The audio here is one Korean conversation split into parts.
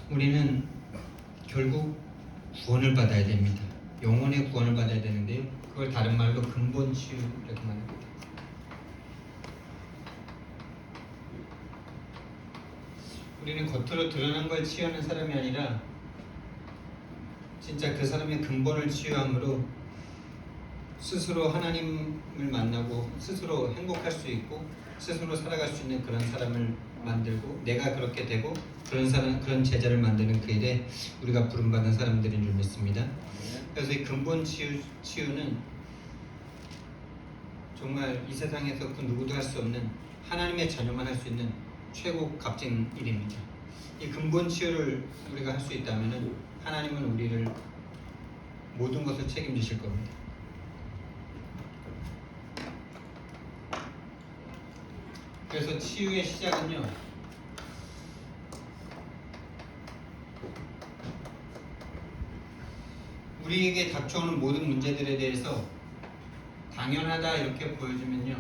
우리는 결국 구원을 받아야 됩니다. 영혼의 구원을 받아야 되는데요. 그걸 다른 말로 근본 치유 이렇게 말합니다. 우리는 겉으로 드러난 걸 치유하는 사람이 아니라 진짜 그 사람의 근본을 치유함으로 스스로 하나님을 만나고 스스로 행복할 수 있고 스스로 살아갈 수 있는 그런 사람을 만들고 내가 그렇게 되고 그런 제자를 만드는 그 일에 우리가 부름받은 사람들인 줄 믿습니다. 그래서 이 근본 치유는 정말 이 세상에서 그 누구도 할 수 없는 하나님의 자녀만 할 수 있는 최고 값진 일입니다. 이 근본 치유를 우리가 할 수 있다면 하나님은 우리를 모든 것을 책임지실 겁니다. 그래서 치유의 시작은요, 우리에게 닥쳐오는 모든 문제들에 대해서 당연하다 이렇게 보여주면요,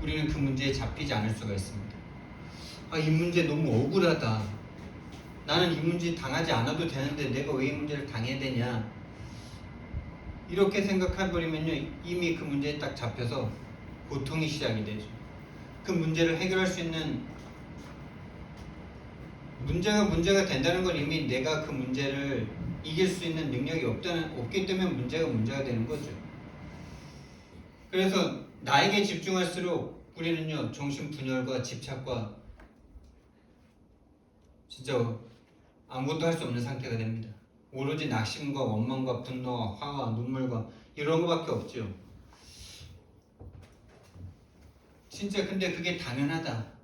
우리는 그 문제에 잡히지 않을 수가 있습니다. 이 문제 너무 억울하다. 나는 이 문제 당하지 않아도 되는데 내가 왜 이 문제를 당해야 되냐. 이렇게 생각해버리면요, 이미 그 문제에 딱 잡혀서 고통이 시작이 되죠. 그 문제를 해결할 수 있는 문제가 된다는 건 이미 내가 그 문제를 이길 수 있는 능력이 없기 때문에 문제가 되는 거죠. 그래서 나에게 집중할수록 우리는요, 정신분열과 집착과 진짜 아무것도 할 수 없는 상태가 됩니다. 오로지 낙심과 원망과 분노와 화와 눈물과 이런 거밖에 없죠. 진짜 근데 그게 당연하다라고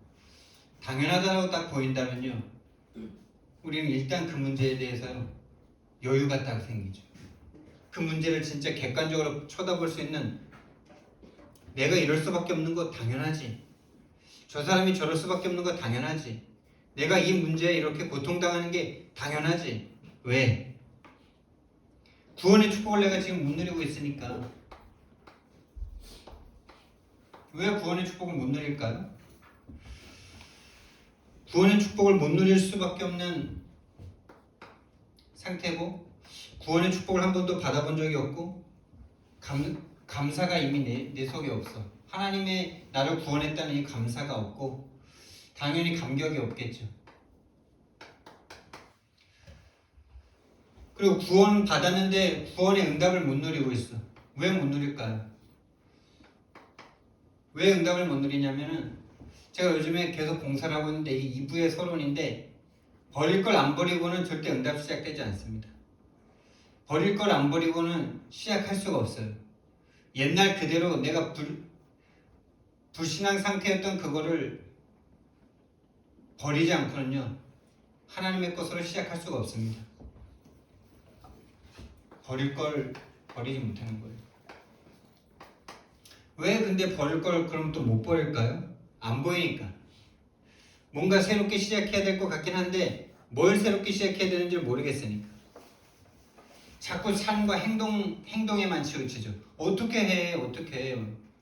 딱 보인다면요, 우리는 일단 그 문제에 대해서 여유가 딱 생기죠. 그 문제를 진짜 객관적으로 쳐다볼 수 있는, 내가 이럴 수밖에 없는 거 당연하지. 저 사람이 저럴 수밖에 없는 거 당연하지. 내가 이 문제에 이렇게 고통당하는 게 당연하지. 왜? 구원의 축복을 내가 지금 못 누리고 있으니까. 왜 구원의 축복을 못 누릴까요? 구원의 축복을 못 누릴 수밖에 없는 상태고, 구원의 축복을 한 번도 받아본 적이 없고, 감사가 이미 내 속에 없어. 하나님의 나를 구원했다는 이 감사가 없고, 당연히 감격이 없겠죠. 그리고 구원 받았는데 구원의 응답을 못 누리고 있어. 왜 못 누릴까요? 왜 응답을 못 누리냐면은, 제가 요즘에 계속 봉사를 하고 있는데 이 2부의 서론인데, 버릴 걸 안 버리고는 절대 응답 시작되지 않습니다. 버릴 걸 안 버리고는 시작할 수가 없어요. 옛날 그대로 내가 불신앙 상태였던 그거를 버리지 않고는요, 하나님의 것으로 시작할 수가 없습니다. 버릴 걸 버리지 못하는 거예요. 왜 근데 버릴 걸 그럼 또 못 버릴까요? 안 보이니까. 뭔가 새롭게 시작해야 될 것 같긴 한데 뭘 새롭게 시작해야 되는지 모르겠으니까. 자꾸 삶과 행동에만 치우치죠. 어떻게 해?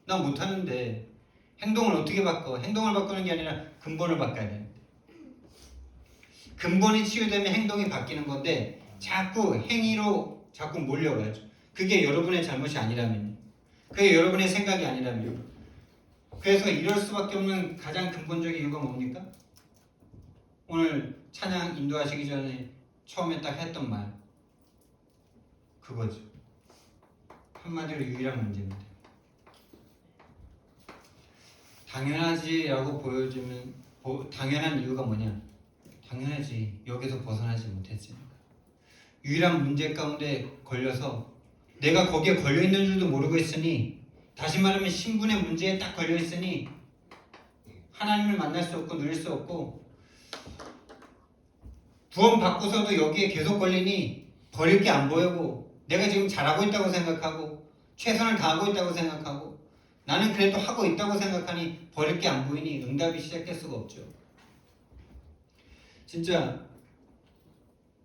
나 못하는데. 행동을 어떻게 바꿔? 행동을 바꾸는 게 아니라 근본을 바꿔야 되는데. 근본이 치유되면 행동이 바뀌는 건데 자꾸 행위로 자꾸 몰려가죠. 그게 여러분의 잘못이 아니라면요. 그게 여러분의 생각이 아니라면. 그래서 이럴 수밖에 없는 가장 근본적인 이유가 뭡니까? 오늘 찬양 인도하시기 전에 처음에 딱 했던 말, 그거죠. 한마디로 유일한 문제입니다. 당연하지라고 보여주면 당연한 이유가 뭐냐? 당연하지. 여기서 벗어나지 못했으니까. 유일한 문제 가운데 걸려서 내가 거기에 걸려있는 줄도 모르고 있으니, 다시 말하면 신분의 문제에 딱 걸려있으니 하나님을 만날 수 없고 누릴 수 없고, 구원 받고서도 여기에 계속 걸리니 버릴 게 안 보이고, 내가 지금 잘하고 있다고 생각하고 최선을 다하고 있다고 생각하고 나는 그래도 하고 있다고 생각하니 버릴 게 안 보이니 응답이 시작될 수가 없죠. 진짜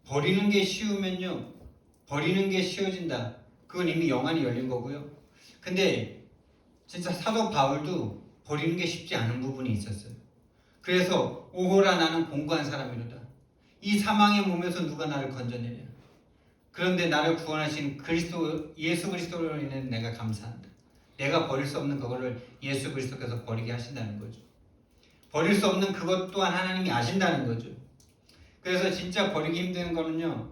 버리는 게 쉬우면요, 버리는 게 쉬워진다. 그건 이미 영안이 열린 거고요. 근데 진짜 사도 바울도 버리는 게 쉽지 않은 부분이 있었어요. 그래서 오호라 나는 공고한 사람이로다. 이 사망의 몸에서 누가 나를 건져내냐. 그런데 나를 구원하신 그리스도 예수 그리스도로 인해 내가 감사한다. 내가 버릴 수 없는 그거를 예수 그리스도께서 버리게 하신다는 거죠. 버릴 수 없는 그것 또한 하나님이 아신다는 거죠. 그래서 진짜 버리기 힘든 거는요,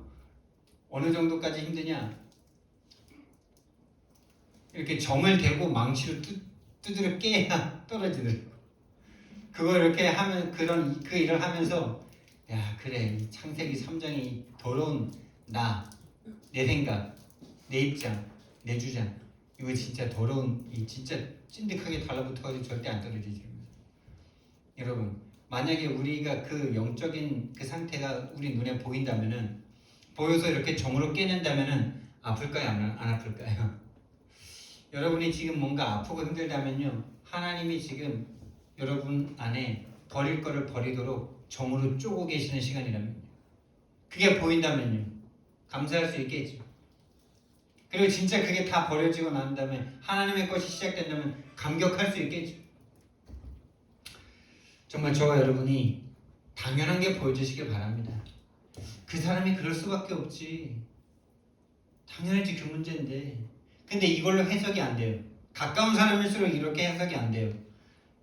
어느 정도까지 힘드냐, 이렇게 정을 대고 망치로 두드려 깨야 떨어지더라고. 그거 이렇게 하면 그 일을 하면서 야 그래 창세기 3장이 더러운 나, 내 생각, 내 입장, 내 주장 이거 진짜 더러운 이 진짜 찐득하게 달라붙어가지고 절대 안 떨어지지. 여러분 만약에 우리가 그 영적인 그 상태가 우리 눈에 보인다면은 보여서 이렇게 정으로 깨낸다면은 아플까요 안 아플까요? 여러분이 지금 뭔가 아프고 힘들다면요 하나님이 지금 여러분 안에 버릴 거를 버리도록 정으로 쪼고 계시는 시간이라면요 그게 보인다면요 감사할 수 있겠죠. 그리고 진짜 그게 다 버려지고 난 다음에 하나님의 것이 시작된다면 감격할 수 있겠죠. 정말 저와 여러분이 당연한 게 보여주시길 바랍니다. 그 사람이 그럴 수밖에 없지. 당연하지 그 문제인데. 근데 이걸로 해석이 안 돼요. 가까운 사람일수록 이렇게 해석이 안 돼요.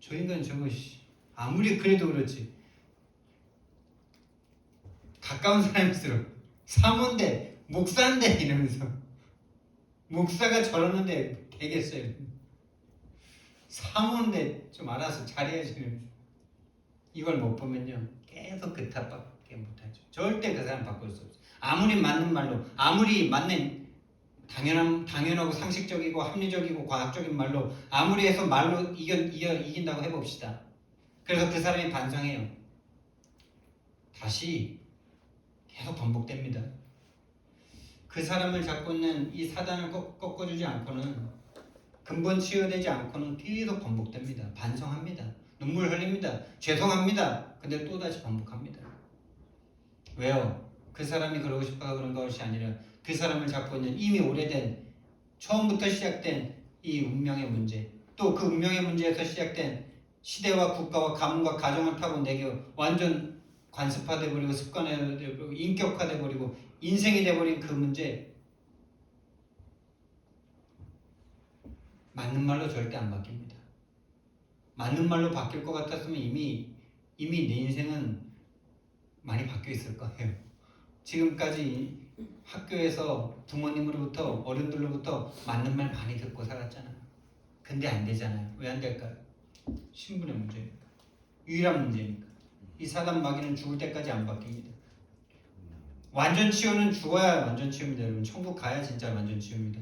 저 인간 저거 아무리 그래도 그렇지. 가까운 사람일수록 사모인데 목사인데 이러면서 목사가 저러는데 되겠어요. 사모인데 좀 알아서 잘해야지. 이걸 못 보면요 계속 그 탓밖에 못하죠. 절대 그 사람 바꿀 수 없어요. 아무리 맞는 말로 아무리 맞는 당연하고 상식적이고 합리적이고 과학적인 말로 아무리 해서 말로 이긴다고 해봅시다. 그래서 그 사람이 반성해요. 다시 계속 반복됩니다. 그 사람을 잡고 있는 이 사단을 꺾어주지 않고는 근본 치유되지 않고는 계속 반복됩니다. 반성합니다. 눈물 흘립니다. 죄송합니다. 근데 또다시 반복합니다. 왜요? 그 사람이 그러고 싶어서 그런 것이 아니라 그 사람을 잡고 있는 이미 오래된 처음부터 시작된 이 운명의 문제 또 그 운명의 문제에서 시작된 시대와 국가와 가문과 가정을 타고내겨 완전 관습화돼 버리고 습관화돼 버리고 인격화돼 버리고 인생이 돼버린 그 문제 맞는 말로 절대 안 바뀝니다. 맞는 말로 바뀔 것 같았으면 이미 내 인생은 많이 바뀌어 있을 거예요. 지금까지 학교에서 부모님으로부터 어른들로부터 맞는 말 많이 듣고 살았잖아요. 근데 안 되잖아요. 왜 안 될까요? 신분의 문제니까. 유일한 문제니까. 이 사단 마귀는 죽을 때까지 안 바뀝니다. 완전 치유는 죽어야 완전 치유입니다. 여러분 천국 가야 진짜 완전 치유입니다.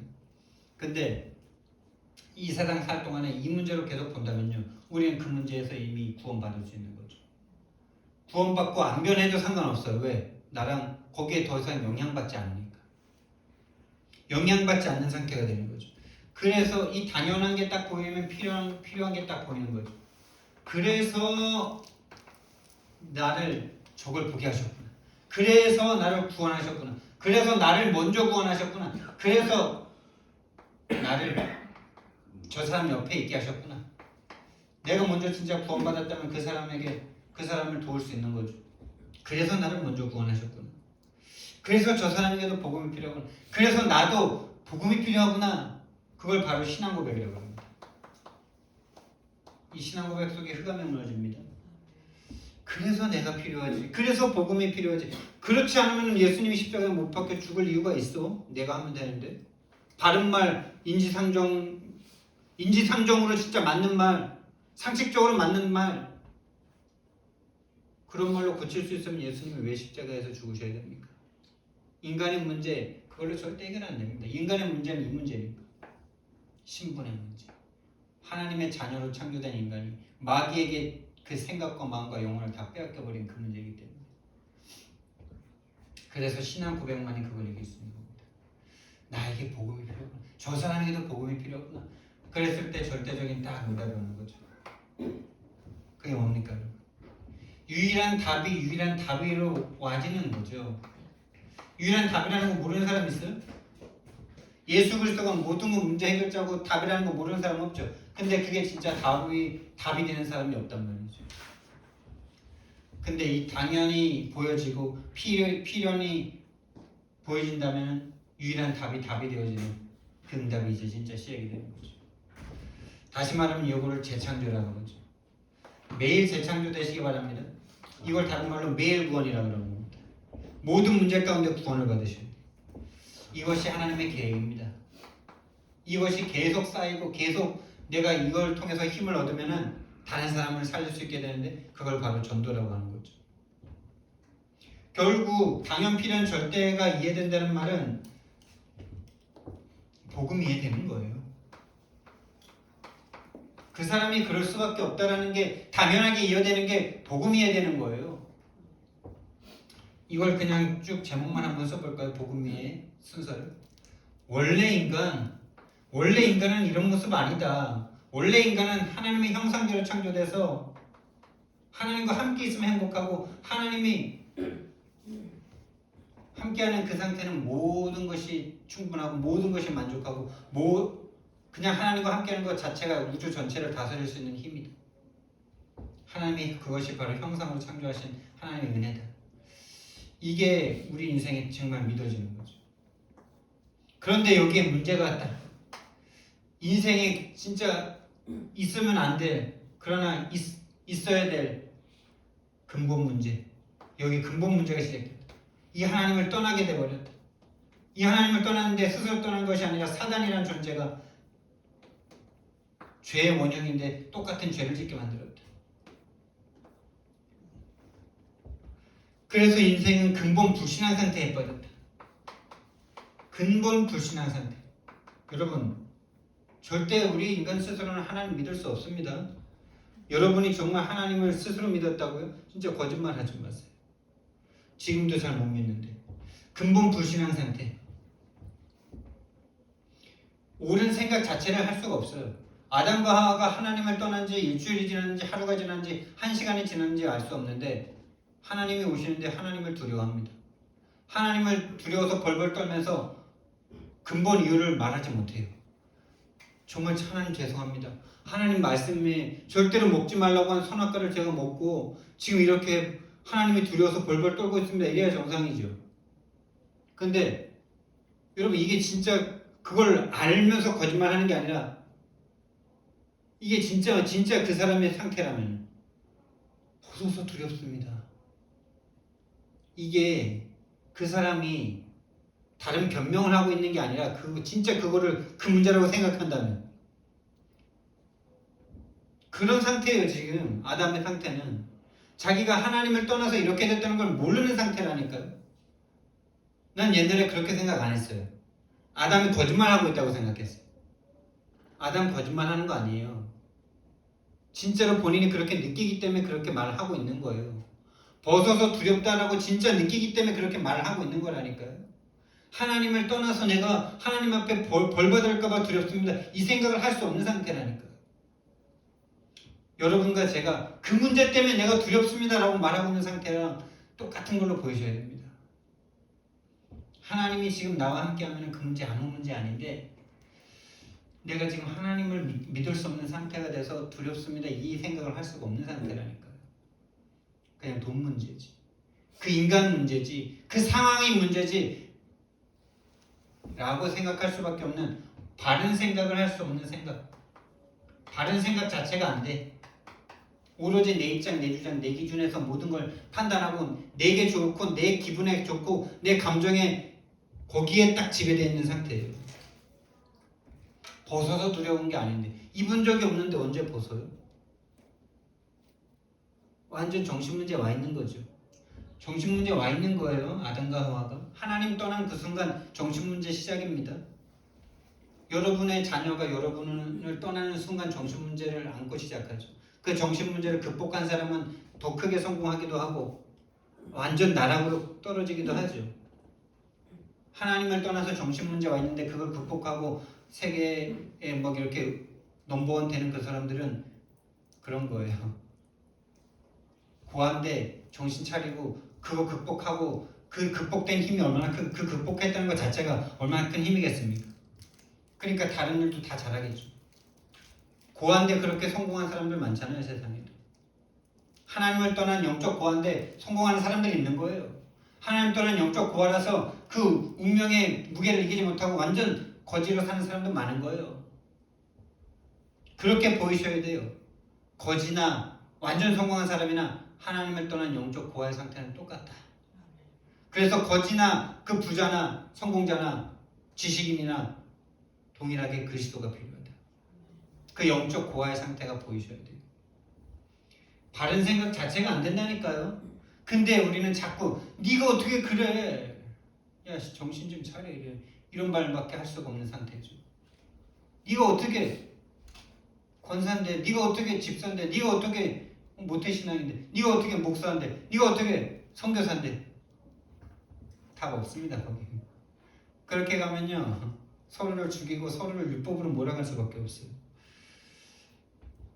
근데 이 세상 살 동안에 이 문제로 계속 본다면요 우리는 그 문제에서 이미 구원받을 수 있는 거죠. 구원받고 안 변해도 상관없어요. 왜? 나랑 거기에 더 이상 영향받지 않으니까. 영향받지 않는 상태가 되는 거죠. 그래서 이 당연한 게 딱 보이면 필요한 게 딱 보이는 거죠. 그래서 나를 저걸 보게 하셨구나. 그래서 나를 구원하셨구나. 그래서 나를 먼저 구원하셨구나. 그래서 나를 저 사람 옆에 있게 하셨구나. 내가 먼저 진짜 구원받았다면 그 사람을 도울 수 있는 거죠. 그래서 나를 먼저 구원하셨구나. 그래서 저 사람에게도 복음이 필요하구나. 그래서 나도 복음이 필요하구나. 그걸 바로 신앙 고백이라고 합니다. 이 신앙 고백 속에 흑암이 무너집니다. 그래서 내가 필요하지. 그래서 복음이 필요하지. 그렇지 않으면 예수님이 십자가에 못 박혀 죽을 이유가 있어. 내가 하면 되는데. 바른 말, 인지상정으로 진짜 맞는 말, 상식적으로 맞는 말, 그런 말로 고칠 수 있으면 예수님이 왜 십자가에서 죽으셔야 됩니까? 인간의 문제, 그걸로 절대 해결 안 됩니다. 인간의 문제는 이 문제니까. 신분의 문제. 하나님의 자녀로 창조된 인간이 마귀에게 그 생각과 마음과 영혼을 다 빼앗겨버린 그 문제이기 때문에. 그래서 신앙 고백만이 그걸 이길 수 있는 겁니다. 나에게 복음이 필요하구나. 저 사람에게도 복음이 필요하구나. 그랬을 때 절대적인 딱 응답이 오는 거죠. 그게 뭡니까? 유일한 답이로 와지는 거죠. 유일한 답이라는 거 모르는 사람 있어요? 예수 그리스도가 모든 문제 해결자고 답이라는 거 모르는 사람 없죠. 근데 그게 진짜 답이 되는 사람이 없단 말이죠. 근데 이 당연이 보여지고 필연이 보여진다면 유일한 답이 되어지는 그 응답이 이제 진짜 시작이 되는 거죠. 다시 말하면 이거를 재창조라는 거죠. 매일 재창조 되시기 바랍니다. 이걸 다른 말로 매일 구원이라고 그러는 겁니다. 모든 문제 가운데 구원을 받으셔야 돼요. 이것이 하나님의 계획입니다. 이것이 계속 쌓이고 계속 내가 이걸 통해서 힘을 얻으면은 다른 사람을 살릴 수 있게 되는데 그걸 바로 전도라고 하는 거죠. 결국 당연 필연 절대가 이해된다는 말은 복음이 이해되는 거예요. 그 사람이 그럴 수밖에 없다라는 게 당연하게 이해되는 게 복음이 이해되는 거예요. 이걸 그냥 쭉 제목만 한번 써볼까요? 복음의 순서를. 원래 인간은 이런 모습 아니다. 원래 인간은 하나님의 형상대로 창조돼서 하나님과 함께 있으면 행복하고 하나님이 함께하는 그 상태는 모든 것이 충분하고 모든 것이 만족하고 그냥 하나님과 함께하는 것 자체가 우주 전체를 다스릴 수 있는 힘이다. 하나님이 그것이 바로 형상으로 창조하신 하나님의 은혜다. 이게 우리 인생에 정말 믿어지는 거죠. 그런데 여기에 문제가 있다. 인생에 진짜 있으면 안 될, 그러나 있어야 될 근본 문제. 여기 근본 문제가 시작됐다. 이 하나님을 떠나게 돼버렸다. 이 하나님을 떠났는데 스스로 떠난 것이 아니라 사단이라는 존재가 죄의 원형인데 똑같은 죄를 짓게 만들었다. 그래서 인생은 근본 불신한 상태에 빠졌다. 근본 불신한 상태. 여러분, 절대 우리 인간 스스로는 하나님 믿을 수 없습니다. 여러분이 정말 하나님을 스스로 믿었다고요? 진짜 거짓말 하지 마세요. 지금도 잘 못 믿는데. 근본 불신한 상태. 옳은 생각 자체를 할 수가 없어요. 아담과 하와가 하나님을 떠난 지 일주일이 지났는지 하루가 지났는지 한 시간이 지났는지 알 수 없는데 하나님이 오시는데 하나님을 두려워합니다. 하나님을 두려워서 벌벌 떨면서 근본 이유를 말하지 못해요. 정말 하나님 죄송합니다. 하나님 말씀에 절대로 먹지 말라고 한 선악과를 제가 먹고 지금 이렇게 하나님이 두려워서 벌벌 떨고 있습니다. 이래야 정상이죠. 근데 여러분 이게 진짜 그걸 알면서 거짓말하는 게 아니라 이게 진짜 그 사람의 상태라면 보소서 두렵습니다. 이게 그 사람이 다른 변명을 하고 있는 게 아니라 진짜 그거를 그 문제라고 생각한다면 그런 상태예요. 지금 아담의 상태는 자기가 하나님을 떠나서 이렇게 됐다는 걸 모르는 상태라니까요. 난 옛날에 그렇게 생각 안 했어요. 아담이 거짓말하고 있다고 생각했어요. 아담 거짓말하는 거 아니에요. 진짜로 본인이 그렇게 느끼기 때문에 그렇게 말을 하고 있는 거예요. 벗어서 두렵다라고 진짜 느끼기 때문에 그렇게 말을 하고 있는 거라니까요. 하나님을 떠나서 내가 하나님 앞에 벌 받을까봐 두렵습니다. 이 생각을 할 수 없는 상태라니까요. 여러분과 제가 그 문제 때문에 내가 두렵습니다라고 말하고 있는 상태랑 똑같은 걸로 보여줘야 됩니다. 하나님이 지금 나와 함께하면 그 문제 아무 문제 아닌데 내가 지금 하나님을 믿을 수 없는 상태가 돼서 두렵습니다. 이 생각을 할 수가 없는 상태라니까요. 그냥 돈 문제지. 그 인간 문제지. 그 상황이 문제지. 라고 생각할 수밖에 없는 바른 생각을 할 수 없는 생각. 바른 생각 자체가 안 돼. 오로지 내 입장, 내 주장, 내 기준에서 모든 걸 판단하고 내게 좋고 내 기분에 좋고 내 감정에 거기에 딱 지배되어 있는 상태예요. 벗어서 두려운 게 아닌데 입은 적이 없는데 언제 벗어요? 완전 정신문제 와 있는 거죠. 정신문제 와 있는 거예요. 아담과 하와가. 하나님 떠난 그 순간 정신문제 시작입니다. 여러분의 자녀가 여러분을 떠나는 순간 정신문제를 안고 시작하죠. 그 정신문제를 극복한 사람은 더 크게 성공하기도 하고 완전 나락으로 떨어지기도 하죠. 하나님을 떠나서 정신문제 와 있는데 그걸 극복하고 세계에 막 이렇게 넘버원 되는 그 사람들은 그런 거예요. 고한데 정신 차리고 그거 극복하고 그 극복된 힘이 얼마나 그 극복했다는 것 자체가 얼마나 큰 힘이겠습니까? 그러니까 다른 일도 다 잘하겠죠. 고한데 그렇게 성공한 사람들 많잖아요, 세상에도. 하나님을 떠난 영적 고아인데 성공하는 사람들이 있는 거예요. 하나님 떠난 영적 고아라서 그 운명의 무게를 이기지 못하고 완전 거지로 사는 사람도 많은 거예요. 그렇게 보이셔야 돼요. 거지나 완전 성공한 사람이나 하나님을 떠난 영적 고아의 상태는 똑같다. 그래서 거지나 그 부자나 성공자나 지식인이나 동일하게 그리스도가 필요하다. 그 영적 고아의 상태가 보이셔야 돼요. 바른 생각 자체가 안 된다니까요. 근데 우리는 자꾸 네가 어떻게 그래? 야 정신 좀 차려 이런 말밖에 할 수가 없는 상태죠. 네가 어떻게 권사인데, 네가 어떻게 집사인데, 네가 어떻게 모태신앙인데, 네가 어떻게 목사인데, 네가 어떻게 선교사인데. 답 없습니다 거기. 그렇게 가면요 서로를 죽이고 서로를 율법으로 몰아갈 수밖에 없어요.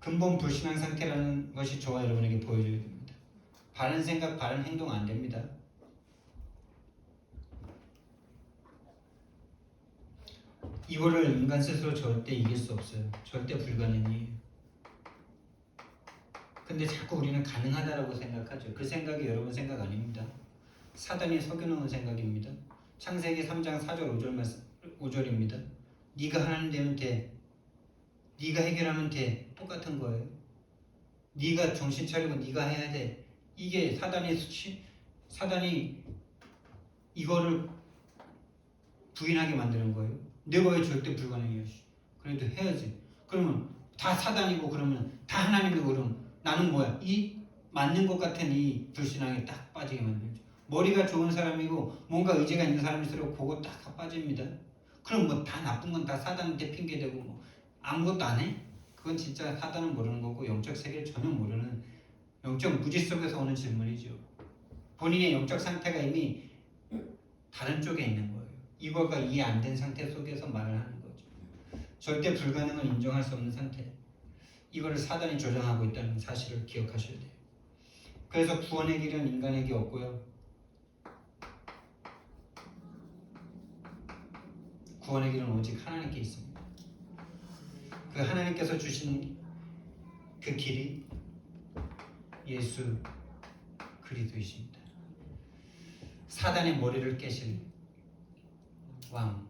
근본 불신앙 상태라는 것이 저와 여러분에게 보여줘야 됩니다. 바른 생각, 바른 행동 안 됩니다. 이거를 인간 스스로 절대 이길 수 없어요. 절대 불가능해요. 근데 자꾸 우리는 가능하다라고 생각하죠. 그 생각이 여러분 생각 아닙니다. 사단이 속여놓은 생각입니다. 창세기 3장 4절 5절입니다. 네가 하나님 되면 돼. 네가 해결하면 돼. 똑같은 거예요. 네가 정신 차리고 네가 해야 돼. 이게 사단이 이거를 부인하게 만드는 거예요. 내가 왜 절대 불가능해요? 그래도 해야지. 그러면 다 사단이고 그러면 다 하나님이고 그러면 나는 뭐야? 이 맞는 것 같은 이 불신앙에 딱 빠지게 만들죠. 머리가 좋은 사람이고 뭔가 의지가 있는 사람일수록 그거 딱 빠집니다. 그럼 뭐 다 나쁜 건 다 사단한테 핑계대고 뭐 아무것도 안 해? 그건 진짜 사단은 모르는 거고 영적 세계를 전혀 모르는 영적 무지 속에서 오는 질문이죠. 본인의 영적 상태가 이미 다른 쪽에 있는 거예요. 이거가 이해 안 된 상태 속에서 말을 하는 거죠. 절대 불가능을 인정할 수 없는 상태. 이거를 사단이 조장하고 있다는 사실을 기억하셔야 돼요. 그래서 구원의 길은 인간에게 없고요. 구원의 길은 오직 하나님께 있습니다. 그 하나님께서 주신 그 길이 예수 그리스도이십니다. 사단의 머리를 깨실 왕,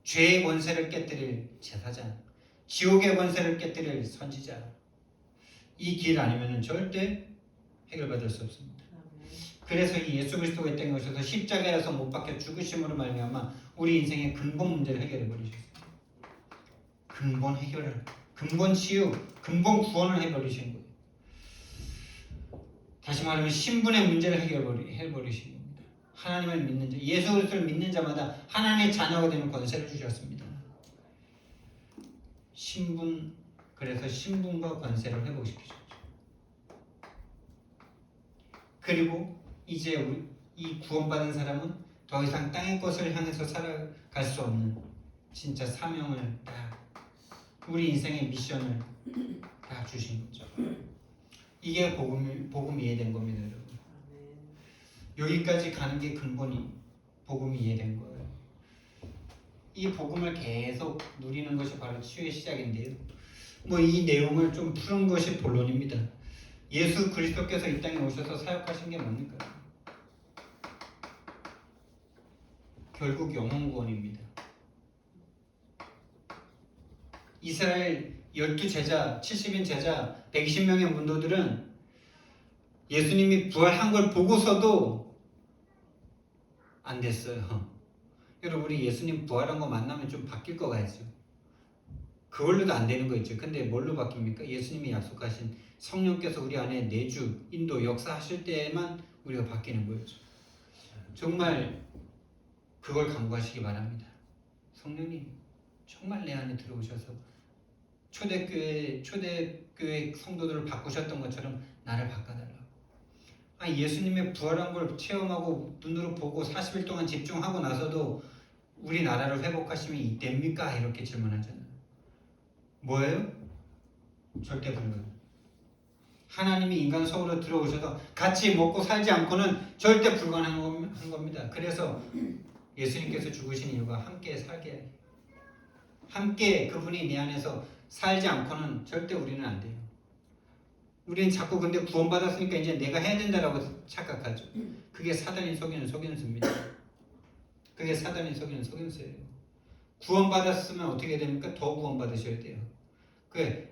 죄의 권세를 깨뜨릴 제사장, 지옥의 권세를 깨뜨릴 선지자. 이 길 아니면 절대 해결받을 수 없습니다. 그래서 이 예수 그리스도가 이 땅에 오셔서 십자가에서 못 박혀 죽으심으로 말미암아 우리 인생의 근본 문제를 해결해 버리셨습니다. 근본 해결을, 근본 치유, 근본 구원을 해버리신 거예요. 다시 말하면 신분의 문제를 해버리신 겁니다. 하나님을 믿는 자, 예수 그리스도를 믿는 자마다 하나님의 자녀가 되는 권세를 주셨습니다. 신분, 그래서 신분과 권세를 회복시키셨죠. 그리고 이제 이 구원받은 사람은 더 이상 땅의 것을 향해서 살아갈 수 없는 진짜 사명을 딱, 우리 인생의 미션을 다 주신 거죠. 이게 복음 이해된 겁니다, 여러분. 여기까지 가는 게 근본이 복음이 이해된 거예요. 이 복음을 계속 누리는 것이 바로 치유의 시작인데요. 뭐 이 내용을 좀 푸는 것이 본론입니다. 예수 그리스도께서 이 땅에 오셔서 사역하신 게 뭡니까? 결국 영혼 구원입니다. 이스라엘 12제자, 70인 제자, 120명의 문도들은 예수님이 부활한 걸 보고서도 안 됐어요. 여러분, 우리 예수님 부활한 거 만나면 좀 바뀔 거 같죠. 그걸로도 안 되는 거 있죠. 근데 뭘로 바뀝니까? 예수님이 약속하신 성령께서 우리 안에 내주, 인도, 역사하실 때만 우리가 바뀌는 거죠. 정말 그걸 간구하시기 바랍니다. 성령님, 정말 내 안에 들어오셔서 초대교회 성도들을 바꾸셨던 것처럼 나를 바꿔달라고. 예수님의 부활한 걸 체험하고 눈으로 보고 40일 동안 집중하고 나서도 우리나라를 회복하시면 이때입니까? 이렇게 질문하잖아요. 뭐예요? 절대 불가능. 하나님이 인간 속으로 들어오셔서 같이 먹고 살지 않고는 절대 불가능한 겁니다. 그래서 예수님께서 죽으신 이유가 함께 살게 해요. 함께 그분이 내 안에서 살지 않고는 절대 우리는 안 돼요. 우리는 자꾸 근데 구원받았으니까 이제 내가 해야 된다라고 착각하죠. 그게 사단이 속이는 속임수입니다. 그게 사단이 속이는 속임수예요. 구원받았으면 어떻게 됩니까? 더 구원받으셔야 돼요. 그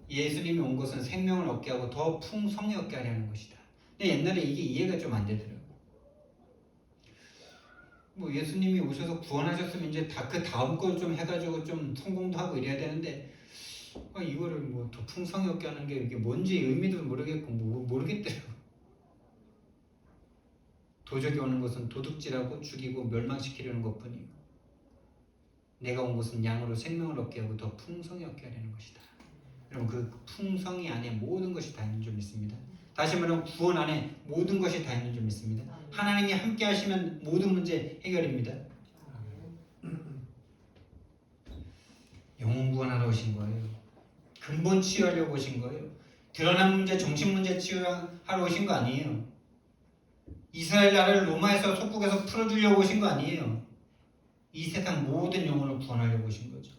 예수님이 온 것은 생명을 얻게 하고 더 풍성히 얻게 하려는 것이다. 근데 옛날에 이게 이해가 좀 안 되더라고요. 뭐 예수님이 오셔서 구원하셨으면 이제 다 그 다음 걸 좀 해가지고 좀 성공도 하고 이래야 되는데 이거를 뭐 더 풍성히 얻게 하는 게 이게 뭔지 의미도 모르겠고 모르겠더라고요. 도적이 오는 것은 도둑질하고 죽이고 멸망시키려는 것뿐이고 내가 온 것은 양으로 생명을 얻게 하고 더 풍성히 얻게 하려는 것이다. 여러분 그 풍성이 안에 모든 것이 다 있는 줄 믿습니다. 다시 말하면 구원 안에 모든 것이 다 있는 줄 믿습니다. 하나님이 함께 하시면 모든 문제 해결입니다. 영혼 구원하러 오신 거예요. 근본 치유하려고 오신 거예요. 드러난 문제, 정신 문제 치유하러 오신 거 아니에요. 이스라엘 나라를 로마에서 속국에서 풀어주려고 오신 거 아니에요. 이 세상 모든 영혼을 구원하려고 오신 거죠.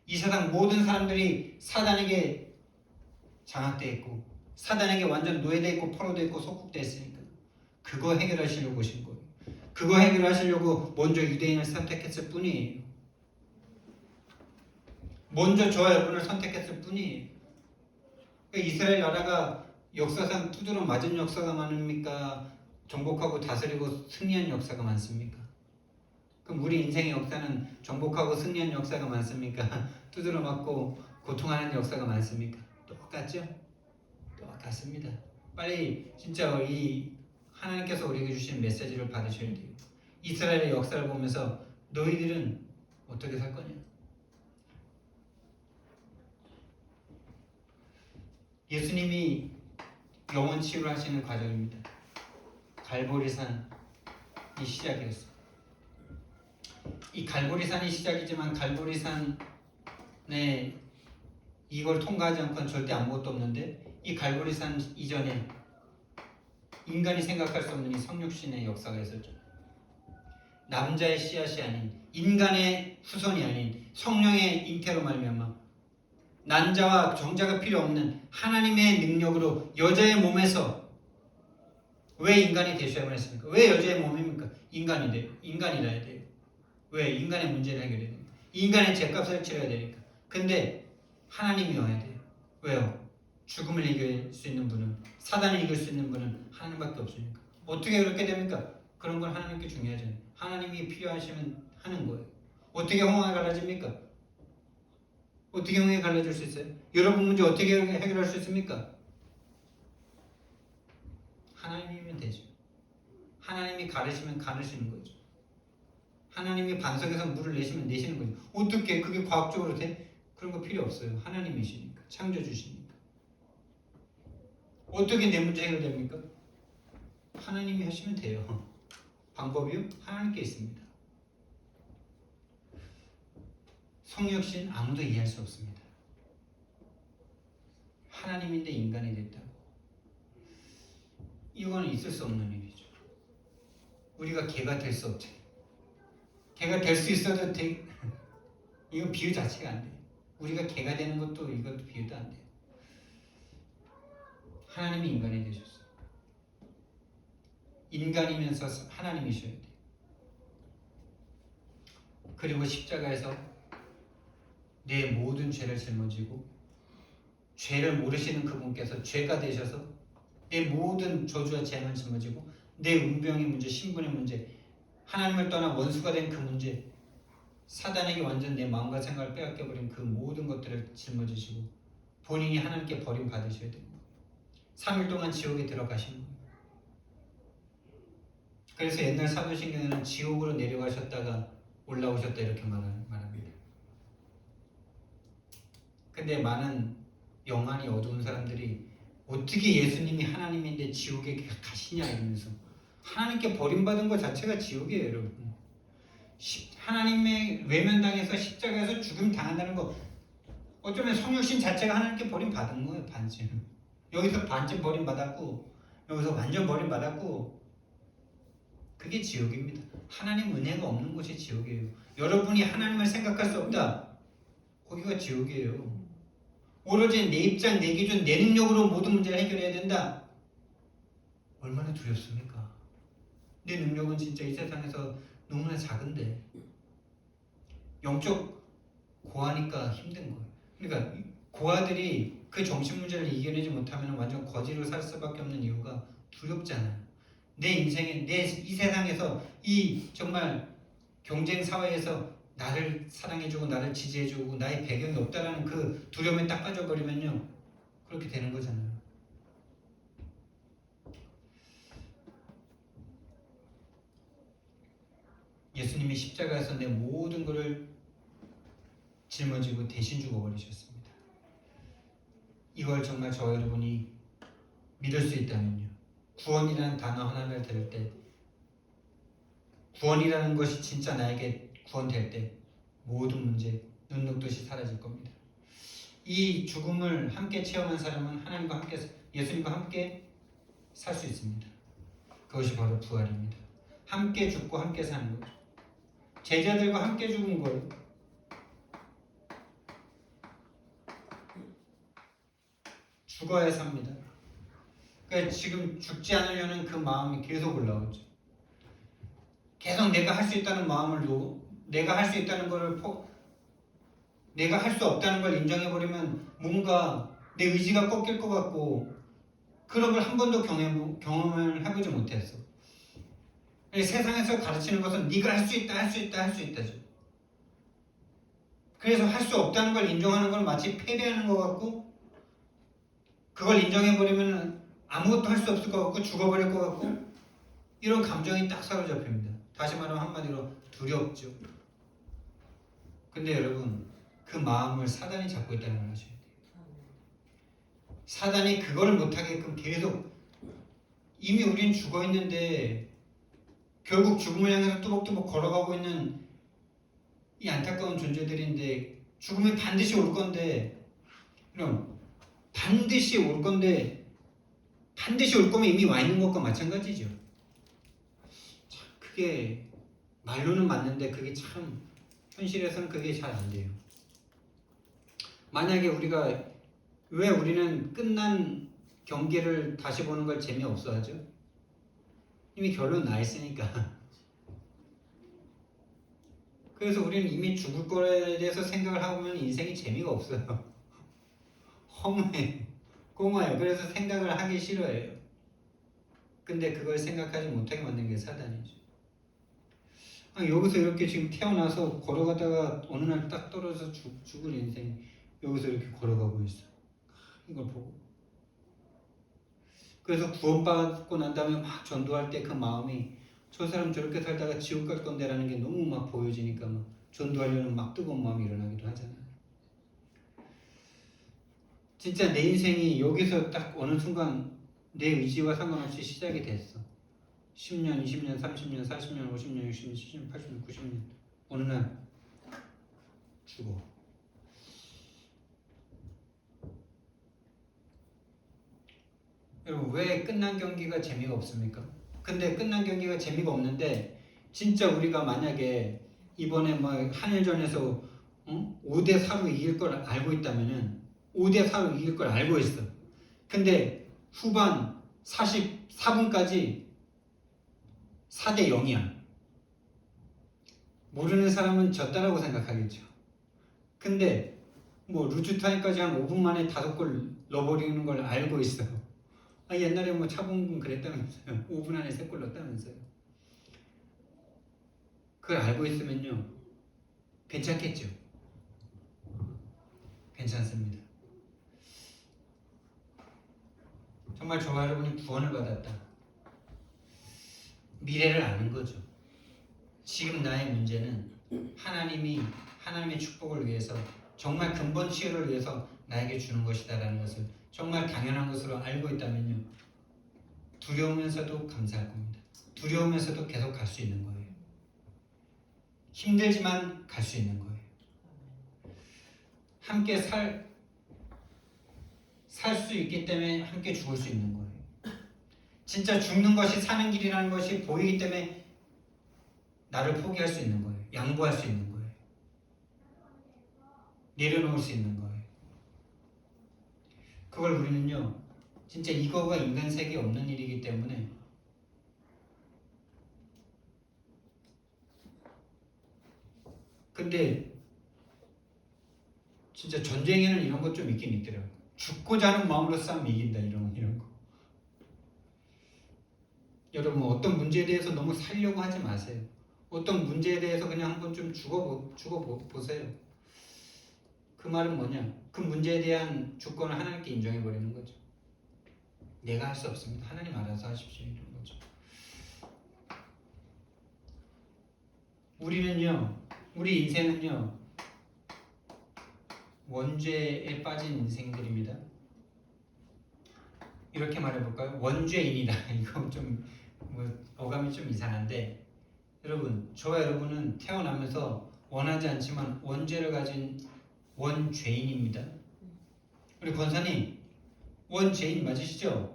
이 세상 모든 사람들이 사단에게 장악되어 있고 사단에게 완전 노예되어 있고 포로되어 있고 속국되어 있으니까 그거 해결하시려고 오신 거예요. 그거 해결하시려고 먼저 유대인을 선택했을 뿐이에요. 먼저 저와 여러분을 선택했을 뿐이에요. 이스라엘 나라가 역사상 두드러 맞은 역사가 많습니까? 정복하고 다스리고 승리한 역사가 많습니까? 그럼 우리 인생의 역사는 정복하고 승리한 역사가 많습니까? 두드러 맞고 고통하는 역사가 많습니까? 똑같죠? 똑같습니다. 빨리 진짜 이 하나님께서 우리에게 주신 메시지를 받으셔야 돼요. 이스라엘의 역사를 보면서 너희들은 어떻게 살 거냐? 예수님이 영혼 치유를 하시는 과정입니다. 갈보리산이 시작이었어요. 이 갈보리산이 시작이지만 갈보리산에 이걸 통과하지 않고는 절대 아무것도 없는데 이 갈보리산 이전에 인간이 생각할 수 없는 이 성육신의 역사가 있었죠. 남자의 씨앗이 아닌 인간의 후손이 아닌 성령의 잉태로 말미암아 난자와 정자가 필요 없는 하나님의 능력으로 여자의 몸에서 왜 인간이 되셔야만 했습니까? 왜 여자의 몸입니까? 인간이라야 돼요. 왜? 인간의 문제를 해결해야 됩니다. 인간의 죄값을 치러야 되니까. 근데 하나님이 와야 돼요. 왜요? 죽음을 이길 수 있는 분은, 사단을 이길 수 있는 분은 하나님밖에 없으니까. 어떻게 그렇게 됩니까? 그런 건 하나님께 중요하잖아요. 하나님이 필요하시면 하는 거예요. 어떻게 홍해가 갈라집니까? 어떻게 홍해 갈라질 수 있어요? 여러분 문제 어떻게 해결할 수 있습니까? 하나님이면 되죠. 하나님이 가르시면 가르시는 거죠. 하나님이 반석에서 물을 내시면 내시는 거죠. 어떻게 그게 과학적으로 돼? 그런 거 필요 없어요. 하나님이시니까. 창조주시니까. 어떻게 내 문제 해결됩니까? 하나님이 하시면 돼요. 방법이요? 하나님께 있습니다. 성육신 아무도 이해할 수 없습니다. 하나님인데 인간이 됐다고. 이거는 있을 수 없는 일이죠. 우리가 개가 될 수 없죠. 개가 될 수 있어도 이거 비유 자체가 안 돼요. 우리가 개가 되는 것도 이것도 비유도 안 돼요. 하나님이 인간이 되셨어요. 인간이면서 하나님이셔야 돼요. 그리고 십자가에서 내 모든 죄를 짊어지고 죄를 모르시는 그분께서 죄가 되셔서 내 모든 저주와 재앙을 짊어지고 내 운명의 문제, 신분의 문제, 하나님을 떠나 원수가 된 그 문제, 사단에게 완전 내 마음과 생각을 빼앗겨버린 그 모든 것들을 짊어지시고 본인이 하나님께 버림받으셔야 됩니다. 3일 동안 지옥에 들어가신 거예요. 그래서 옛날 사도신경에는 지옥으로 내려가셨다가 올라오셨다 이렇게 말합니다. 근데 많은 영안이 어두운 사람들이 어떻게 예수님이 하나님인데 지옥에 가시냐 이러면서 하나님께 버림받은 것 자체가 지옥이에요, 여러분. 하나님의 외면당해서 십자가에서 죽음 당한다는 거 어쩌면 성육신 자체가 하나님께 버림받은 거예요. 반쯤 여기서 반쯤 버림받았고 여기서 완전 버림받았고 그게 지옥입니다. 하나님 은혜가 없는 곳이 지옥이에요. 여러분이 하나님을 생각할 수 없다, 거기가 지옥이에요. 오로지 내 입장, 내 기준, 내 능력으로 모든 문제를 해결해야 된다. 얼마나 두렵습니까? 내 능력은 진짜 이 세상에서 너무나 작은데 영적 고아니까 힘든 거예요. 그러니까 고아들이 그 정신 문제를 이겨내지 못하면 완전 거지로 살 수밖에 없는 이유가 두렵잖아요. 내 인생에, 내 이 세상에서 이 정말 경쟁 사회에서 나를 사랑해주고 나를 지지해주고 나의 배경이 없다라는 그 두려움에 딱 빠져버리면요, 그렇게 되는 거잖아요. 예수님이 십자가에서 내 모든 것을 짊어지고 대신 죽어버리셨습니다. 이걸 정말 저와 여러분이 믿을 수 있다면요, 구원이라는 단어 하나를 들을 때, 구원이라는 것이 진짜 나에게 구원될 때 모든 문제, 눈 녹듯이 사라질 겁니다. 이 죽음을 함께 체험한 사람은 하나님과 함께, 예수님과 함께 살 수 있습니다. 그것이 바로 부활입니다. 함께 죽고 함께 사는 거죠. 제자들과 함께 죽은 거예요. 죽어야 삽니다. 그러니까 지금 죽지 않으려는 그 마음이 계속 올라오죠. 계속 내가 할 수 있다는 마음을 놓고, 내가 할 수 있다는 것을 내가 할 수 없다는 걸 인정해버리면 뭔가 내 의지가 꺾일 것 같고, 그런 걸 한 번도 경험을 해보지 못했어. 세상에서 가르치는 것은 네가 할 수 있다, 할 수 있다, 할 수 있다죠. 그래서 할 수 없다는 걸 인정하는 건 마치 패배하는 것 같고, 그걸 인정해버리면 아무것도 할 수 없을 것 같고 죽어버릴 것 같고, 이런 감정이 딱 사로잡힙니다. 다시 말하면 한마디로 두렵죠. 근데 여러분, 그 마음을 사단이 잡고 있다는 걸 아셔야 돼요. 사단이 그걸 못하게끔 계속, 이미 우린 죽어있는데 결국 죽음을 향해서 뚜벅뚜벅 걸어가고 있는 이 안타까운 존재들인데, 죽음이 반드시 올 건데, 그럼 반드시 올 건데, 반드시 올 거면 이미 와 있는 것과 마찬가지죠. 참, 그게 말로는 맞는데 그게 참 현실에서는 그게 잘 안 돼요. 만약에 왜 우리는 끝난 경기를 다시 보는 걸 재미없어 하죠? 이미 결론 나 있으니까. 그래서 우리는 이미 죽을 거에 대해서 생각을 하고 보면 인생이 재미가 없어요. 허무해, 공허해요. 그래서 생각을 하기 싫어해요. 근데 그걸 생각하지 못하게 만든 게 사단이죠. 여기서 이렇게 지금 태어나서 걸어가다가 어느 날 딱 떨어져서 죽을 인생, 여기서 이렇게 걸어가고 있어. 이걸 보고. 그래서 구원받고 난 다음에 막 전도할 때 그 마음이, 저 사람 저렇게 살다가 지옥 갈 건데라는 게 너무 막 보여지니까 막 전도하려는 막 뜨거운 마음이 일어나기도 하잖아요. 진짜 내 인생이 여기서 딱 어느 순간 내 의지와 상관없이 시작이 됐어. 10년, 20년, 30년, 40년, 50년, 60년, 70년, 80년, 90년, 어느 날 죽어. 여러분, 왜 끝난 경기가 재미가 없습니까? 근데 끝난 경기가 재미가 없는데, 진짜 우리가 만약에 이번에 뭐 한일전에서 5대4로 이길 걸 알고 있다면은 5대4로 이길 걸 알고 있어. 근데 후반 44분까지 4대0이야. 모르는 사람은 졌다라고 생각하겠죠. 근데 뭐 루즈타임까지 한 5분 만에 5골 넣어버리는 걸 알고 있어요. 옛날에 뭐 차범근 그랬다면서요. 5분 안에 3골 넣었다면서요. 그걸 알고 있으면요, 괜찮겠죠. 괜찮습니다. 정말 저와 여러분이 구원을 받았다. 미래를 아는 거죠. 지금 나의 문제는 하나님의 축복을 위해서, 정말 근본 치유를 위해서 나에게 주는 것이다라는 것을 정말 당연한 것으로 알고 있다면요, 두려우면서도 감사할 겁니다. 두려우면서도 계속 갈 수 있는 거예요. 힘들지만 갈 수 있는 거예요. 함께 살 수 있기 때문에 함께 죽을 수 있는 거예요. 진짜 죽는 것이 사는 길이라는 것이 보이기 때문에 나를 포기할 수 있는 거예요. 양보할 수 있는 거예요. 내려놓을 수 있는 거예요. 그걸 우리는요 진짜 이거가 인간 세계에 없는 일이기 때문에 근데 진짜 전쟁에는 이런 것 좀 있긴 있더라고요. 죽고자 하는 마음으로 싸우면 이긴다 이런 거. 여러분 어떤 문제에 대해서 너무 살려고 하지 마세요. 어떤 문제에 대해서 그냥 한번 좀 죽어보세요. 그 말은 뭐냐? 그 문제에 대한 주권을 하나님께 인정해버리는 거죠. 내가 할 수 없습니다. 하나님 알아서 하십시오. 이런 거죠. 우리 인생은요, 원죄에 빠진 인생들입니다. 이렇게 말해볼까요? 원죄인이다. 이거 좀, 어감이 좀 이상한데, 여러분, 저와 여러분은 태어나면서 원하지 않지만 원죄를 가진 원죄인입니다. 우리 권사님, 원죄인 맞으시죠?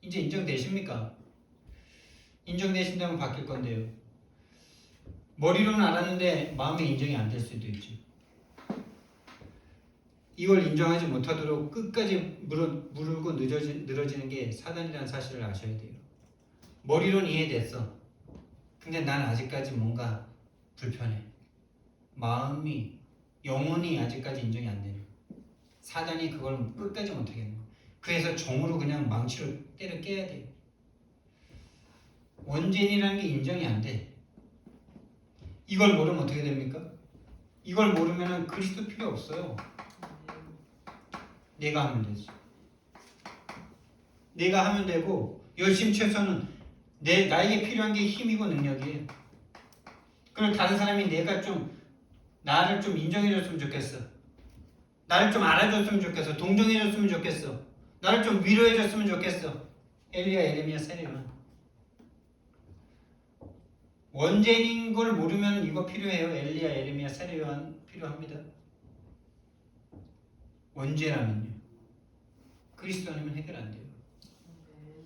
이제 인정되십니까? 인정되신다면 바뀔 건데요. 머리로는 알았는데 마음에 인정이 안 될 수도 있죠. 이걸 인정하지 못하도록 끝까지 무르고 늘어지는 게 사단이라는 사실을 아셔야 돼요. 머리로는 이해됐어. 근데 난 아직까지 뭔가 불편해. 마음이, 영혼이 아직까지 인정이 안 되는. 사단이 그걸 끝까지 못하게 하는 거예요. 그래서 정으로 그냥 망치로 때려 깨야 돼요. 원죄인이라는 게 인정이 안 돼. 이걸 모르면 어떻게 됩니까? 이걸 모르면 그리스도 필요 없어요. 내가 하면 되지. 내가 하면 되고 열심히 최소는 나에게 필요한 게 힘이고 능력이에요. 그리고 다른 사람이 나를 좀 인정해줬으면 좋겠어. 나를 좀 알아줬으면 좋겠어. 동정해줬으면 좋겠어. 나를 좀 위로해줬으면 좋겠어. 엘리야, 에레미야, 세례요한. 원죄인인 걸 모르면 이거 필요해요. 엘리야, 에레미야, 세례요한 필요합니다. 원죄라면요. 그리스도 아니면 해결 안 돼요.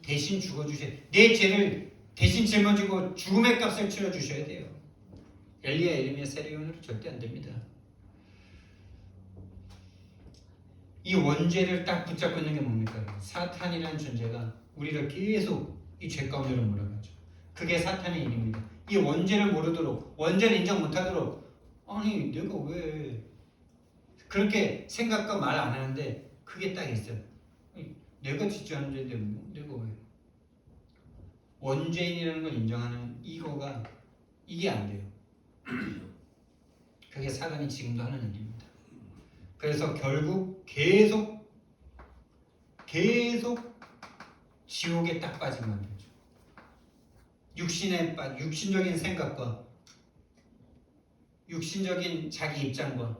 대신 죽어주셔야 돼요. 내 죄를 대신 짊어지고 죽음의 값을 치러주셔야 돼요. 엘리야, 에레미야, 세례요한으로 절대 안 됩니다. 이 원죄를 딱 붙잡고 있는 게 뭡니까? 사탄이라는 존재가 우리를 계속 이 죄 가운데로 몰아가죠. 그게 사탄의 일입니다. 이 원죄를 모르도록, 원죄를 인정 못하도록, 아니 내가 왜 그렇게 생각과 말 안 하는데 그게 딱 있어요. 내가 짓지 않은 죄인데 내가 왜 원죄인이라는 걸 인정하는 이게 안 돼요. 그게 사단이 지금도 하는 일입니다. 그래서 결국 계속 지옥에 딱 빠지면 되죠. 육신적인 생각과 육신적인 자기 입장과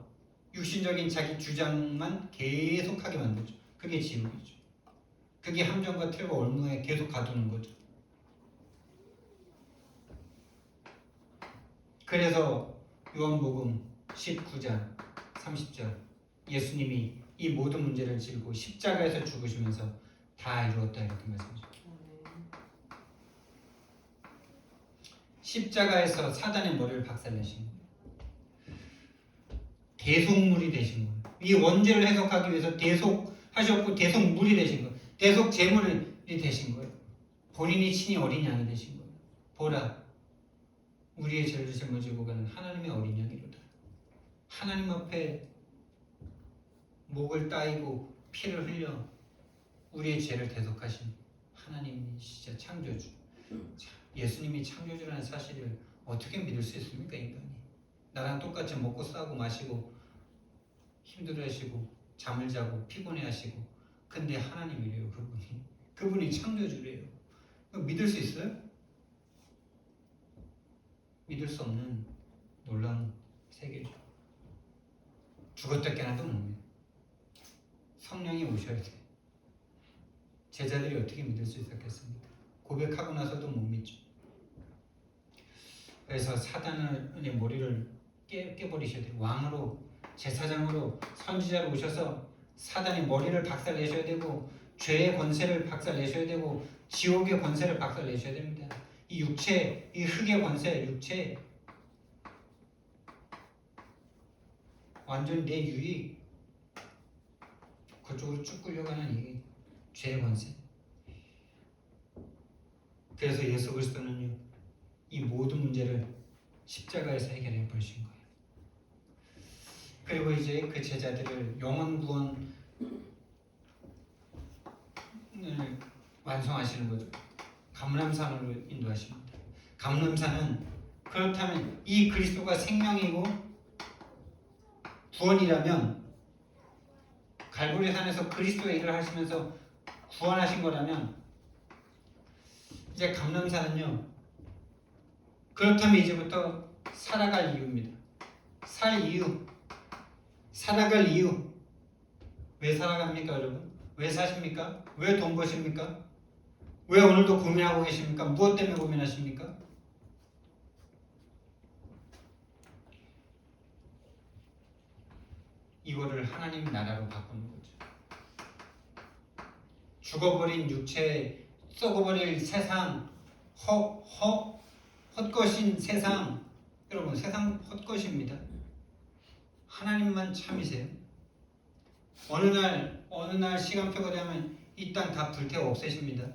육신적인 자기 주장만 계속하게 만들죠. 그게 지옥이죠. 그게 함정과 틀과 올무에 계속 가두는 거죠. 그래서 요한복음 19장 30절 예수님이 이 모든 문제를 지고 십자가에서 죽으시면서 다 이루었다 이렇게 말씀하셨죠. 십자가에서 사단의 머리를 박살내신 거예요. 대속물이 되신 거예요. 이 원죄를 해석하기 위해서 대속하셨고 대속물이 되신 거예요. 대속 제물이 되신 거예요. 본인이 친히 어린 양이 되신 거예요. 보라, 우리의 죄를 짊어지고 가는 하나님의 어린 양이로다. 하나님 앞에 목을 따이고 피를 흘려 우리의 죄를 대속하신 하나님이시자 창조주. 예수님이 창조주라는 사실을 어떻게 믿을 수 있습니까, 인간이? 나랑 똑같이 먹고 싸고 마시고 힘들어하시고 잠을 자고 피곤해하시고 근데 하나님이래요. 그분이 창조주래요. 믿을 수 있어요? 믿을 수 없는 놀라운 세계죠. 죽었다 깨나도 못 믿어요. 성령이 오셔야 돼. 제자들이 어떻게 믿을 수 있었겠습니까? 고백하고 나서도 못 믿죠. 그래서 사단의 머리를 깨버리셔야 돼요. 왕으로, 제사장으로, 선지자로 오셔서 사단의 머리를 박살내셔야 되고 죄의 권세를 박살내셔야 되고 지옥의 권세를 박살내셔야 됩니다. 이 육체, 이 흙의 권세, 육체 완전 내 유익 그쪽으로 쭉 끌려가는 이 죄의 권세. 그래서 예수 그리스도는요, 이 모든 문제를 십자가에서 해결해 버리신 거예요. 그리고 이제 그 제자들을 영원 구원을 완성하시는 거죠. 감람산으로 인도하십니다. 감람산은 그렇다면 이 그리스도가 생명이고 구원이라면, 갈보리산에서 그리스도의 일을 하시면서 구원하신 거라면, 이제 감람산은요, 그렇다면 이제부터 살아갈 이유입니다. 살 이유, 살아갈 이유. 왜 살아갑니까, 여러분? 왜 사십니까? 왜 돈 버십니까? 왜 오늘도 고민하고 계십니까? 무엇 때문에 고민하십니까? 이거를 하나님 나라로 바꾸는 거죠. 죽어버린 육체, 썩어버릴 세상, 헛것인 세상, 여러분 세상 헛것입니다. 하나님만 참이세요. 어느 날 시간표가 되면 이 땅 다 불태워 없애십니다.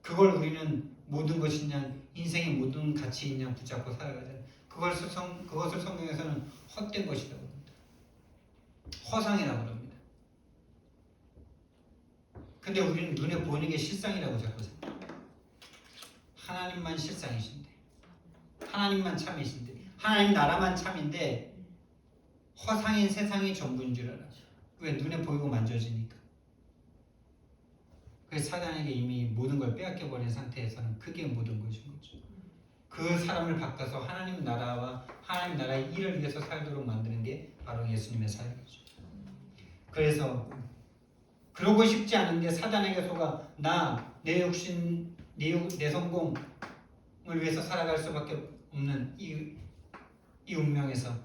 그걸 우리는 모든 것이냐, 인생의 모든 가치 있냐 붙잡고 살아가잖아요. 그것을 성경에서는 헛된 것이라고 합니다. 허상이라고 합니다. 근데 우리는 눈에 보이는 게 실상이라고 자꾸 생각해요. 하나님만 실상이신데, 하나님만 참이신데, 하나님 나라만 참인데 허상인 세상이 전부인 줄 알아. 왜? 눈에 보이고 만져지니까. 그래서 사단에게 이미 모든 걸 빼앗겨버린 상태에서는 그게 모든 것인 거죠. 그 사람을 바꿔서 하나님 나라와 하나님 나라의 일을 위해서 살도록 만드는 게 바로 예수님의 사역이죠. 그래서 그러고 싶지 않은데 사단에게 속아 내 욕심, 내 성공을 위해서 살아갈 수밖에 없는 이 운명에서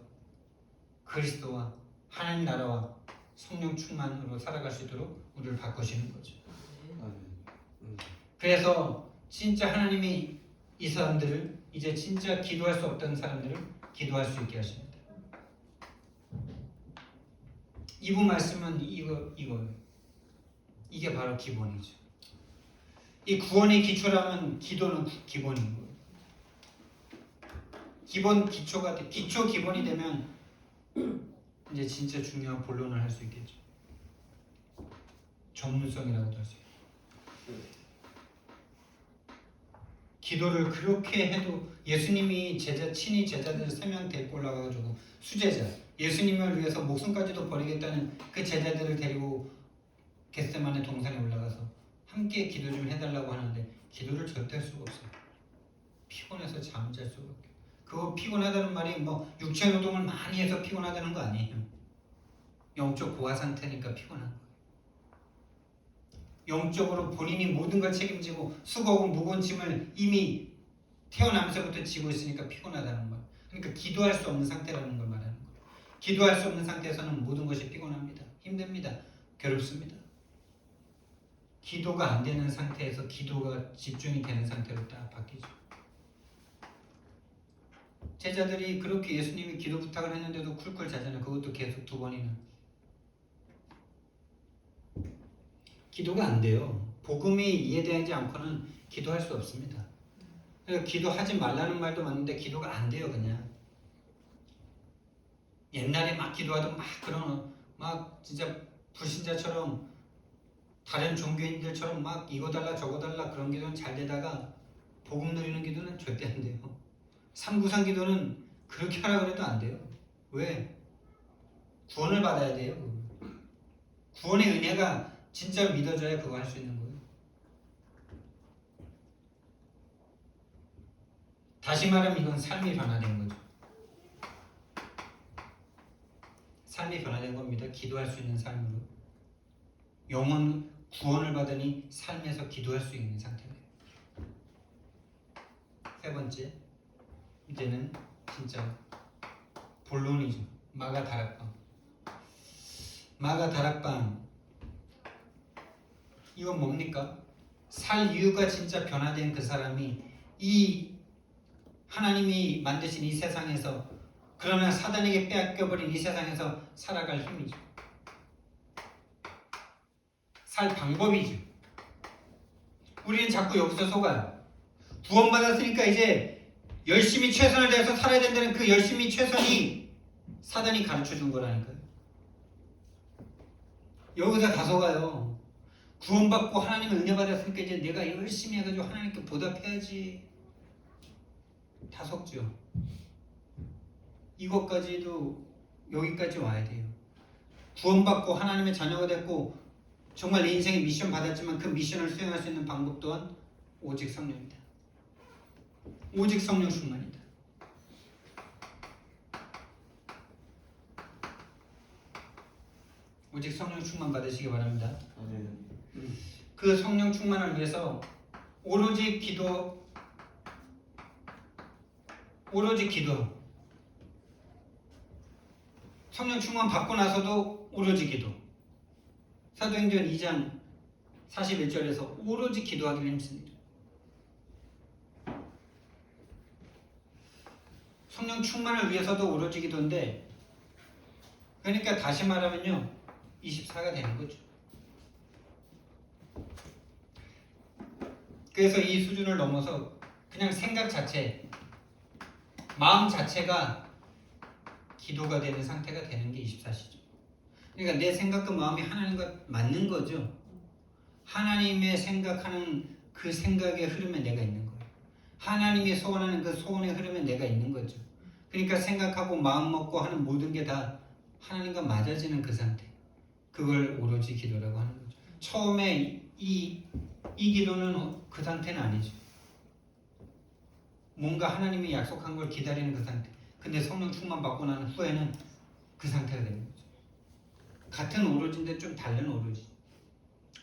그리스도와 하나님 나라와 성령 충만으로 살아갈 수 있도록 우리를 바꾸시는 거죠. 그래서 진짜 하나님이 이 사람들을, 이제 진짜 기도할 수 없던 사람들을 기도할 수 있게 하십니다. 이부 말씀은 이거예요. 이게 바로 기본이죠. 이 구원의 기초라면 기도는 기본인 거예요. 기초 기본이 되면 이제 진짜 중요한 본론을 할 수 있겠죠. 전문성이라고도 할 수 있어요. 기도를 그렇게 해도 예수님이 친히 제자들 3명 데리고 올라가가지고 수제자, 예수님을 위해서 목숨까지도 버리겠다는 그 제자들을 데리고 겟세마네 동산에 올라가서 함께 기도 좀 해달라고 하는데 기도를 절대 할 수가 없어요. 피곤해서 잠잘 수가 없어요. 그거 피곤하다는 말이 뭐 육체 노동을 많이 해서 피곤하다는 거 아니에요. 영적 고아 상태니까 피곤한 거예요. 영적으로 본인이 모든 걸 책임지고 수고하고 무거운 짐을 이미 태어나면서부터 지고 있으니까 피곤하다는 거예요. 그러니까 기도할 수 없는 상태라는 걸 말하는 거예요. 기도할 수 없는 상태에서는 모든 것이 피곤합니다. 힘듭니다. 괴롭습니다. 기도가 안 되는 상태에서 기도가 집중이 되는 상태로 딱 바뀌죠. 제자들이 그렇게 예수님이 기도 부탁을 했는데도 쿨쿨 자잖아요. 그것도 계속 2번이나. 기도가 안 돼요. 복음이 이해되지 않고는 기도할 수 없습니다. 그러니까 기도하지 말라는 말도 맞는데 기도가 안 돼요. 그냥 옛날에 막 기도하던 막 진짜 불신자처럼 다른 종교인들처럼 막 이거 달라 저거 달라 그런 기도는 잘 되다가 복음 누리는 기도는 절대 안 돼요. 삼구상 기도는 그렇게 하라 그래도 안 돼요. 왜? 구원을 받아야 돼요. 구원의 은혜가 진짜 믿어져야 그거 할 수 있는 거예요. 다시 말하면 이건 삶이 변화된 거죠. 삶이 변화된 겁니다. 기도할 수 있는 삶으로. 영혼 구원을 받으니 삶에서 기도할 수 있는 상태예요. 3번째, 이제는 진짜 본론이죠. 마가 다락방. 이건 뭡니까? 살 이유가 진짜 변화된 그 사람이 이 하나님이 만드신 이 세상에서, 그러나 사단에게 빼앗겨버린 이 세상에서 살아갈 힘이죠. 살 방법이죠. 우리는 자꾸 여기서 속아요. 구원받았으니까 이제 열심히 최선을 다해서 살아야 된다는 그 열심히 최선이 사단이 가르쳐준 거라니까요. 여기서 다 속아요. 구원받고 하나님의 은혜 받았으니까 이제 내가 열심히 해가지고 하나님께 보답해야지. 다 속죠. 이것까지도 여기까지 와야 돼요. 구원받고 하나님의 자녀가 됐고 정말 내 인생에 미션 받았지만 그 미션을 수행할 수 있는 방법 또한 오직 성령이다. 오직 성령 충만이다. 오직 성령 충만 받으시기 바랍니다. 그 성령 충만을 위해서 오로지 기도 성령 충만 받고 나서도 오로지 기도. 사도행전 2장 41절에서 오로지 기도하기를 힘씁니다. 성령 충만을 위해서도 오로지 기도인데, 그러니까 다시 말하면요 24가 되는 거죠. 그래서 이 수준을 넘어서 그냥 생각 자체, 마음 자체가 기도가 되는 상태가 되는 게 24시죠. 그러니까 내 생각과 마음이 하나님과 맞는 거죠. 하나님의 생각하는 그 생각의 흐름에 내가 있는 거예요. 하나님이 소원하는 그 소원의 흐름에 내가 있는 거죠. 그러니까 생각하고 마음 먹고 하는 모든 게 다 하나님과 맞아지는 그 상태. 그걸 오로지 기도라고 하는 거죠. 처음에 이 기도는 그 상태는 아니죠. 뭔가 하나님이 약속한 걸 기다리는 그 상태. 근데 성령 충만 받고 난 후에는 그 상태가 되는 거죠. 같은 오로지인데 좀 다른 오로지.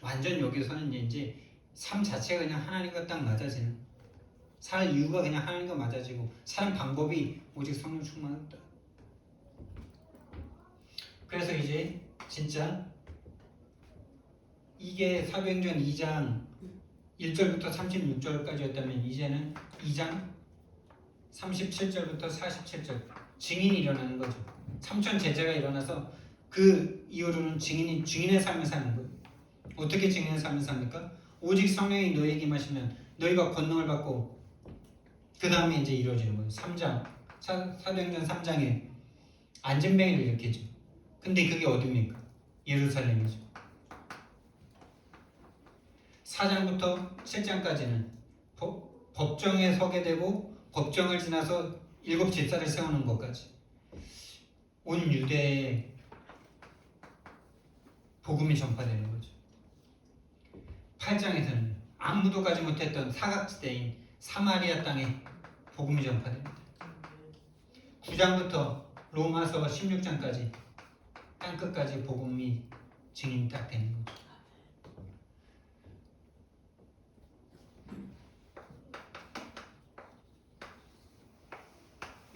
완전 여기서는 이제 삶 자체가 그냥 하나님과 딱 맞아지는, 살 이유가 그냥 하나님과 맞아지고 사는 방법이 오직 성령 충만하다. 그래서 이제 진짜 이게 사도행전 2장 1절부터 36절까지였다면 이제는 2장 37절부터 47절 증인이 일어나는 거죠. 3천 제자가 일어나서 그 이후로는 증인의 삶을 사는 거예요. 어떻게 증인의 삶을 삽니까? 오직 성령이 너에게 임하시면 너희가 권능을 받고 그 다음에 이제 이루어지는 거예요. 3장 사도행전 3장에 안진뱅이를 일으키죠. 근데 그게 어디입니까? 예루살렘이죠. 4장부터 7장까지는 법정에 서게 되고 법정을 지나서 7 집사를 세우는 것까지 온 유대에 복음이 전파되는 거죠. 8장에서는 아무도 가지 못했던 사각지대인 사마리아 땅에 복음이 전파됩니다. 9장부터 로마서 16장까지 땅끝까지 복음이 증인이 딱 되는 거죠.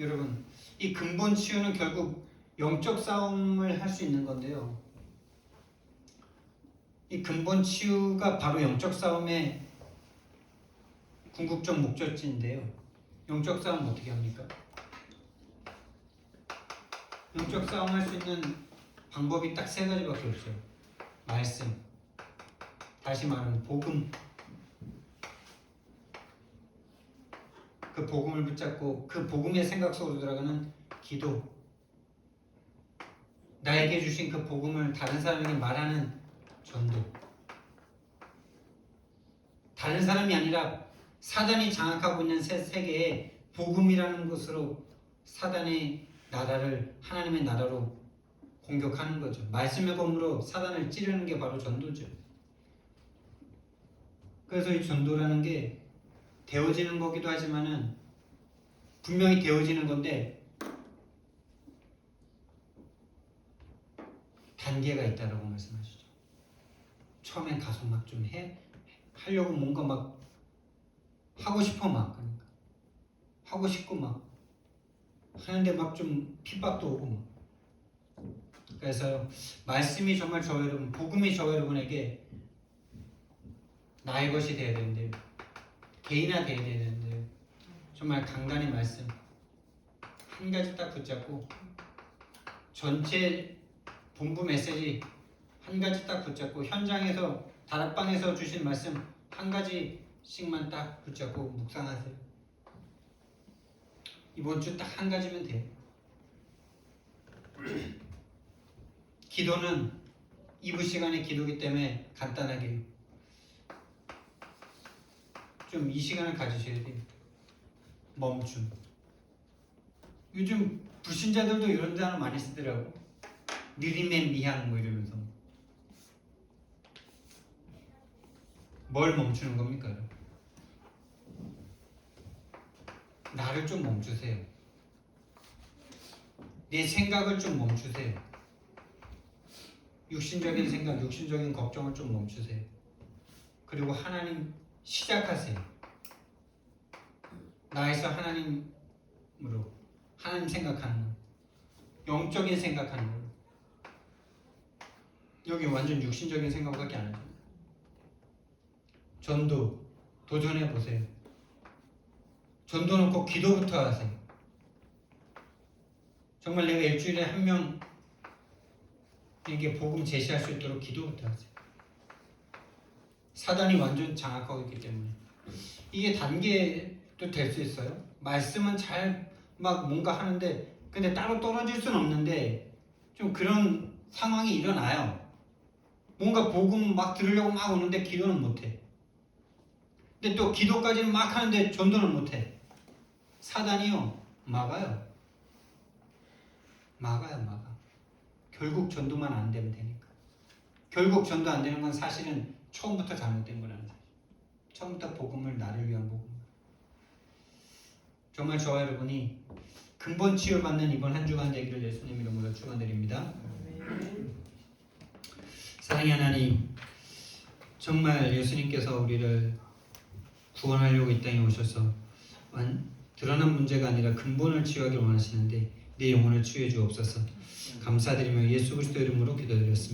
여러분, 이 근본 치유는 결국 영적 싸움을 할 수 있는 건데요. 이 근본 치유가 바로 영적 싸움의 궁극적 목적지인데요. 영적 싸움 어떻게 합니까? 영적 싸움 할 수 있는 방법이 딱 3가지밖에 없어요. 말씀, 다시 말하면 복음. 그 복음을 붙잡고 그 복음의 생각 속으로 들어가는 기도. 나에게 주신 그 복음을 다른 사람에게 말하는 전도. 다른 사람이 아니라 사단이 장악하고 있는 세계에 복음이라는 것으로 사단의 나라를 하나님의 나라로 공격하는 거죠. 말씀의 검으로 사단을 찌르는 게 바로 전도죠. 그래서 이 전도라는 게 되어지는 거기도 하지만은 분명히 되어지는 건데 단계가 있다라고 말씀하시죠. 처음엔 가서 막 좀 하려고 뭔가 막 하고 싶어 막 그러니까 하고 싶고 막 하는데 막 좀 핍박도 오고 막. 그래서 말씀이 정말 저 여러분, 복음이 저 여러분에게 나의 것이 되어야 되는데, 개인화 되어야 되는데 정말 강단의 말씀 한 가지 딱 붙잡고 전체 본부 메시지 한 가지 딱 붙잡고 현장에서 다락방에서 주신 말씀 한 가지씩만 딱 붙잡고 묵상하세요. 이번 주 딱 한 가지면 돼요. 기도는 2부 시간의 기도기 때문에 간단하게 좀 이 시간을 가지셔야 돼요. 멈춤. 요즘 불신자들도 이런 단어 많이 쓰더라고. 느림의 미향 뭐 이러면서. 뭘 멈추는 겁니까? 나를 좀 멈추세요. 내 생각을 좀 멈추세요. 육신적인 생각, 육신적인 걱정을 좀 멈추세요. 그리고 하나님 시작하세요. 나에서 하나님으로 하나님 생각하는 거, 영적인 생각하는 거. 여기 완전 육신적인 생각밖에 안 하죠. 전도 도전해 보세요. 전도는 꼭 기도부터 하세요. 정말 내가 일주일에 한 명에게 복음 제시할 수 있도록 기도부터 하세요. 사단이 완전 장악하고 있기 때문에 이게 단계도 될 수 있어요. 말씀은 잘 막 뭔가 하는데 근데 따로 떨어질 수는 없는데 좀 그런 상황이 일어나요. 뭔가 복음 막 들으려고 막 오는데 기도는 못해. 근데 또 기도까지는 막 하는데 전도는 못해. 사단이요 막아요. 막아. 결국 전도만 안 되면 되니까. 결국 전도 안 되는 건 사실은 처음부터 잘못된 거라는 사실. 처음부터 복음을 나를 위한 복음. 정말 저와 여러분이 근본 치유받는 이번 한 주간 되기를 예수님 이름으로 축원드립니다. 사랑의 하나님, 정말 예수님께서 우리를 구원하려고 이 땅에 오셔서 드러난 문제가 아니라 근본을 치유하길 원하시는데 내 영혼을 치유해 주옵소서. 감사드리며 예수 그리스도 이름으로 기도드렸습니다.